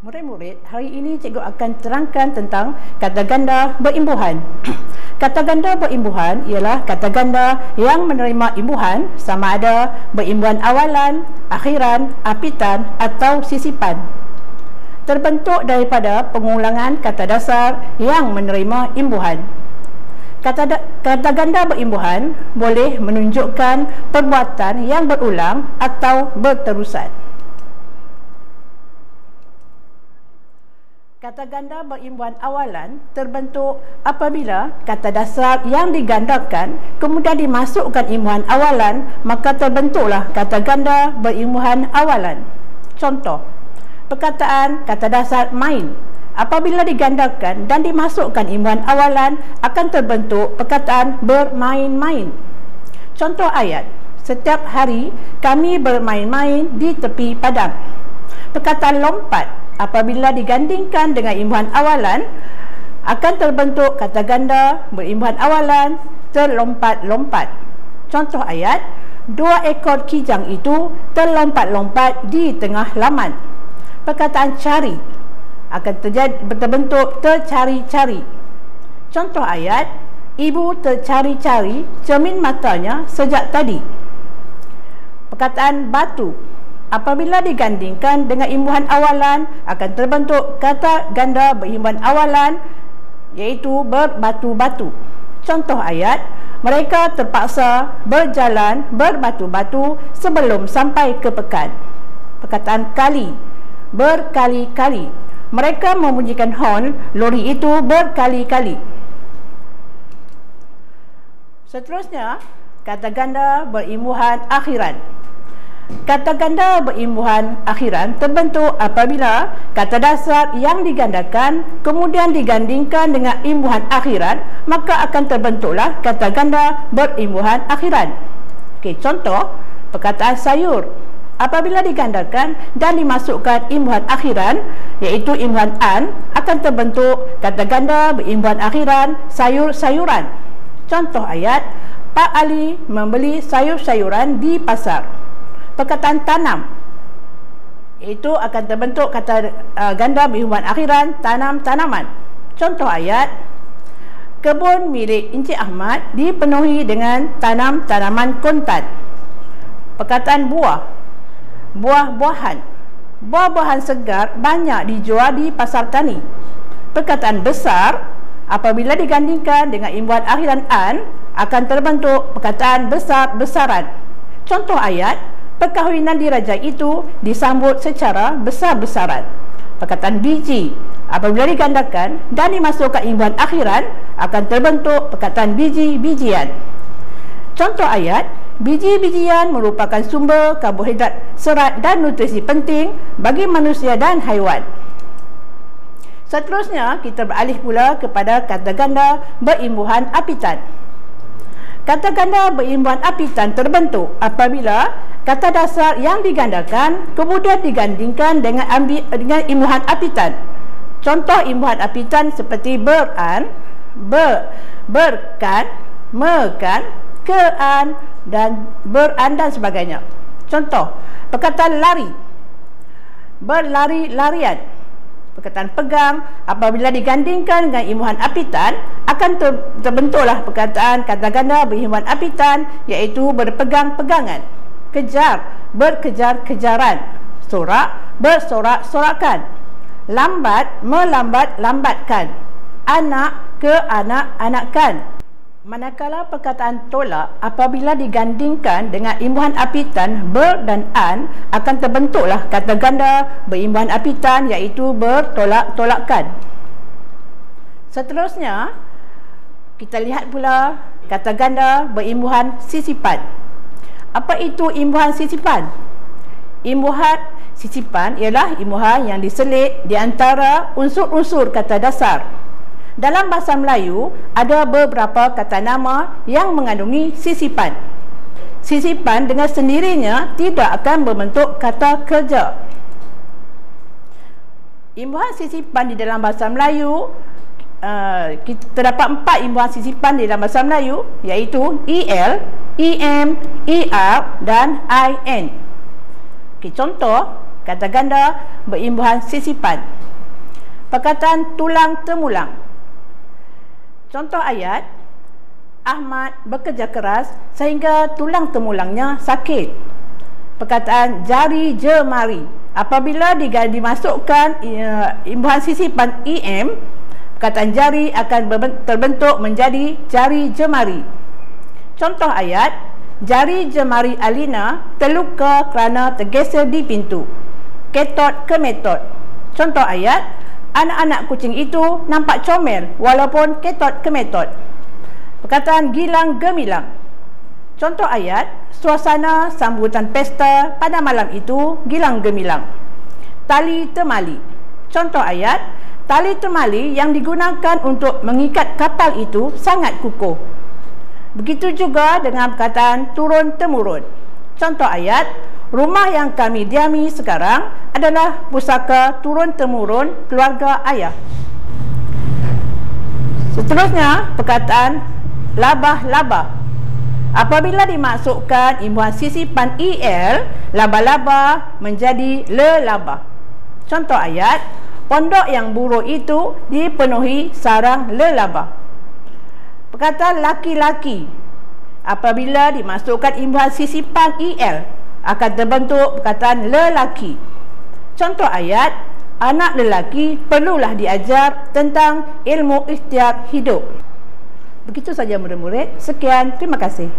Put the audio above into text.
Murid-murid, hari ini cikgu akan terangkan tentang kata ganda berimbuhan. Kata ganda berimbuhan ialah kata ganda yang menerima imbuhan sama ada berimbuhan awalan, akhiran, apitan atau sisipan. Terbentuk daripada pengulangan kata dasar yang menerima imbuhan. Kata ganda berimbuhan boleh menunjukkan perbuatan yang berulang atau berterusan. Kata ganda berimbuhan awalan terbentuk apabila kata dasar yang digandakan kemudian dimasukkan imbuhan awalan, maka terbentuklah kata ganda berimbuhan awalan. Contoh, perkataan kata dasar main apabila digandakan dan dimasukkan imbuhan awalan akan terbentuk perkataan bermain-main. Contoh ayat, setiap hari kami bermain-main di tepi padang. Perkataan lompat apabila digandingkan dengan imbuhan awalan akan terbentuk kata ganda berimbuhan awalan terlompat-lompat. Contoh ayat, 2 ekor kijang itu terlompat-lompat di tengah laman. Perkataan cari akan terbentuk tercari-cari. Contoh ayat, ibu tercari-cari cermin matanya sejak tadi. Perkataan batu apabila digandingkan dengan imbuhan awalan akan terbentuk kata ganda berimbuhan awalan iaitu berbatu-batu. Contoh ayat, mereka terpaksa berjalan berbatu-batu sebelum sampai ke pekan. Perkataan kali, berkali-kali. Mereka membunyikan horn lori itu berkali-kali. Seterusnya, kata ganda berimbuhan akhiran. Kata ganda berimbuhan akhiran terbentuk apabila kata dasar yang digandakan kemudian digandingkan dengan imbuhan akhiran, maka akan terbentuklah kata ganda berimbuhan akhiran. Okey, contoh, perkataan sayur apabila digandakan dan dimasukkan imbuhan akhiran iaitu imbuhan an akan terbentuk kata ganda berimbuhan akhiran sayur-sayuran. Contoh ayat, Pak Ali membeli sayur-sayuran di pasar. Perkataan tanam itu akan terbentuk kata ganda berimbuhan akhiran tanam-tanaman. Contoh ayat, kebun milik Encik Ahmad dipenuhi dengan tanam-tanaman kontan. Perkataan buah, buah-buahan. Buah-buahan segar banyak dijual di pasar tani. Perkataan besar apabila digandingkan dengan imbuhan akhiran an akan terbentuk perkataan besar-besaran. Contoh ayat, perkahwinan diraja itu disambut secara besar-besaran. Perkataan biji apabila digandakan dan dimasukkan imbuhan akhiran akan terbentuk perkataan biji-bijian. Contoh ayat, biji-bijian merupakan sumber karbohidrat, serat dan nutrisi penting bagi manusia dan haiwan. Seterusnya, kita beralih pula kepada kata ganda berimbuhan apitan. Kata ganda berimbuhan apitan terbentuk apabila kata dasar yang digandakan kemudian digandingkan dengan imbuhan apitan. Contoh imbuhan apitan seperti beran, berkan, mekan, kean dan beran dan sebagainya. Contoh, perkataan lari, berlari-larian. Perkataan pegang apabila digandingkan dengan imbuhan apitan akan terbentuklah perkataan kata ganda berimbuhan apitan iaitu berpegang-pegangan. Kejar, berkejar-kejaran. Sorak, bersorak-sorakan. Lambat, melambat-lambatkan. Anak, keanak-anakan. Manakala perkataan tolak apabila digandingkan dengan imbuhan apitan ber dan an akan terbentuklah kata ganda berimbuhan apitan iaitu bertolak-tolakkan. Seterusnya, kita lihat pula kata ganda berimbuhan sisipan. Apa itu imbuhan sisipan? Imbuhan sisipan ialah imbuhan yang diselit di antara unsur-unsur kata dasar. Dalam bahasa Melayu, ada beberapa kata nama yang mengandungi sisipan. Sisipan dengan sendirinya tidak akan membentuk kata kerja. Imbuhan sisipan di dalam bahasa Melayu, terdapat 4 imbuhan sisipan di dalam bahasa Melayu iaitu EL, EM, ER dan IN. Contoh, kata ganda berimbuhan sisipan. Perkataan tulang temulang. Contoh ayat, Ahmad bekerja keras sehingga tulang temulangnya sakit. Perkataan jari jemari. Apabila dimasukkan imbuhan sisipan em, perkataan jari akan terbentuk menjadi jari jemari. Contoh ayat, jari jemari Alina terluka kerana tergeser di pintu. Ketot ke metot. Contoh ayat, anak-anak kucing itu nampak comel walaupun ketot ke metot. Perkataan gilang gemilang. Contoh ayat, suasana sambutan pesta pada malam itu gilang gemilang. Tali temali. Contoh ayat, tali temali yang digunakan untuk mengikat kapal itu sangat kukuh. Begitu juga dengan perkataan turun-temurun. Contoh ayat, rumah yang kami diami sekarang adalah pusaka turun-temurun keluarga ayah. Seterusnya, perkataan labah-labah. Apabila dimasukkan imbuhan sisipan el, laba-laba menjadi lelabah. Contoh ayat, pondok yang buruk itu dipenuhi sarang lelabah. Perkataan laki-laki. Apabila dimasukkan imbuhan sisipan el, akan terbentuk perkataan lelaki. Contoh ayat, anak lelaki perlulah diajar tentang ilmu ikhtiar hidup. Begitu saja murid-murid. Sekian, terima kasih.